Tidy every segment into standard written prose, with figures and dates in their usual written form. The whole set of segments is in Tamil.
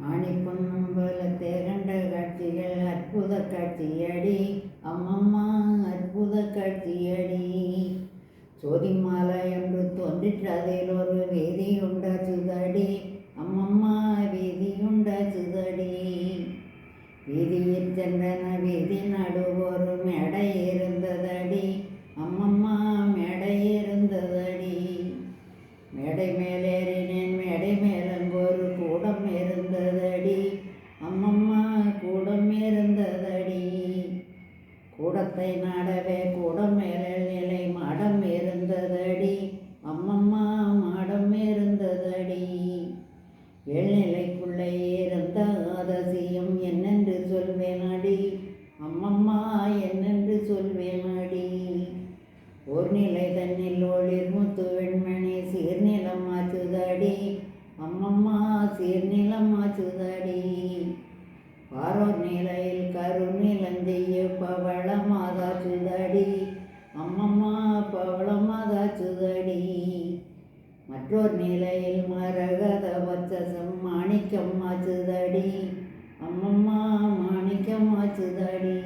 ஆணி பொன்னும் போல திரண்ட காட்சிகள் அற்புத காட்சியடி அம்மம்மா அற்புத காட்சியடி. சோதிமாலை என்று தோன்றிற்று அதில் ஒரு வீதியுண்டாச்சுதடி அம்மம்மா வீதியுண்டாச்சுதடி. வீதியில் சென்றன வீதி நடுவொரு மேடை இருந்ததடி அம்மம்மா மேடை இருந்ததடி. மேடை மேலேறினேன் மேடை மேலங்கொரு கூடம் இருந்ததடி அம்மம்மா கூடம் இருந்ததடி. கூடத்தை நாடவே கூடம் மேலே நிலை மாடம் இருந்ததடி அம்மம்மா மாடம் இருந்ததடி. ஏழ்நிலைக்குள்ளே இருந்த அதிசயம் என்னென்று சொல்வேனடி அம்மம்மா என்னென்று சொல்வேனடி. ஓர் நிலை தன்னில் ஒளிர் முத்து வெண்மணி சீர்நிலம் ஆச்சுதடி அம்மம்மா சீர்நிலம் ஆச்சுதடி. பாரோர் நிலையில் கருநிலஞ்செய்ய பவளமாதாச்சுதடி அம்மம்மா பவளமாதாச்சுதடி. மற்றொரு நிலையில் மரகத வச்சசம் மாணிக்கம் ஆச்சுதடி அம்மம்மா மாணிக்கம் ஆச்சுதடி.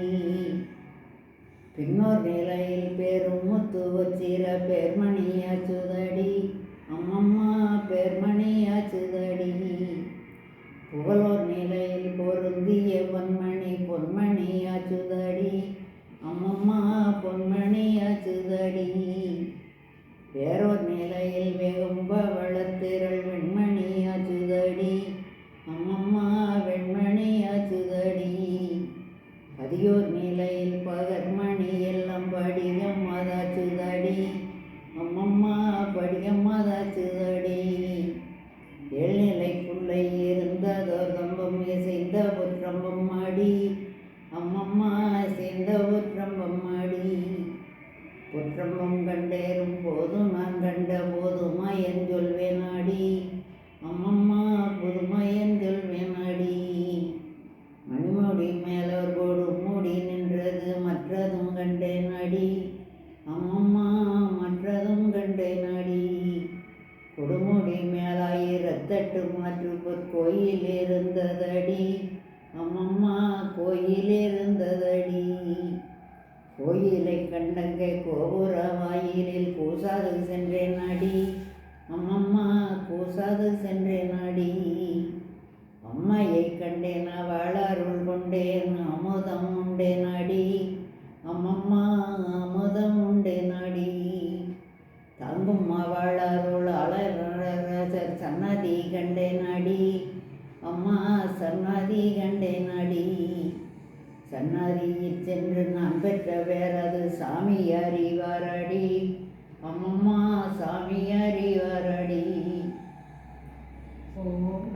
பின்னோர் நிலையில் பெரும் முத்து வச்சிர பேர்மணியாச்சுதடி அம்மம்மா பேர்மணியாச்சுதடி. புகழோர் நிலையில் பொருந்திய பொன்மணி பொன்மணியாச்சுதடி அம்மம்மா பொன்மணியாச்சுதடி. வேறோர் நிலையில் வெகும்ப வளத்திரள் வெண்மணியாச்சுதடி அம்மம்மா வெண்மணியாச்சுதடி. பதியோர் நிலையில் பகர்மணி எல்லாம் படிகம் அதாச்சுதடி அம்மம்மா படிகம் அதாச்சுதடி. ஏழ்நிலைக்குள்ளே இருந்ததோர் தம்பம் இசைந்த ஒற்றம்பம் அடி அம்மம்மா இசைந்த ஒற்றம்பம் அடி. ஒற்றம்பம் கண்டேறும் போது நான் கண்ட போதுமாயன் சொல்வேனாடி அம்மம்மா புதுமாயன் சொல்வேனாடி. மணிமுடி மேலோர் கொடு மூடி நின்றது மற்றதும் கண்டேனாடி அம்மம்மா மற்றதும் கண்டேனாடி. கொடுமுடி மேலாயிரத்தெட்டு மாற்று பொற்கோயில் இருந்ததடி அம்மம்மா கோயில் இருந்ததடி. கோயிலை கண்டங்கை கோபுர வாயிலில் கூசாது சென்றேனாடி அம்மம்மா கூசாது சென்றேனாடி. அம்மையை கண்டேன் அவள் அருள் கொண்டேன் அமுதம் உண்டேனாடி அம்மம்மா அமுதம் உண்டேனாடி. தாங்கும் அவள் அருள் அழகர் சன்னதி கண்டேனாடி அம்மா சன்னதி கண்டேனாடி. சன்னதியில் சென்று நான் பெற்ற வேறது சாமி அறிவாரடி அம்மம்மா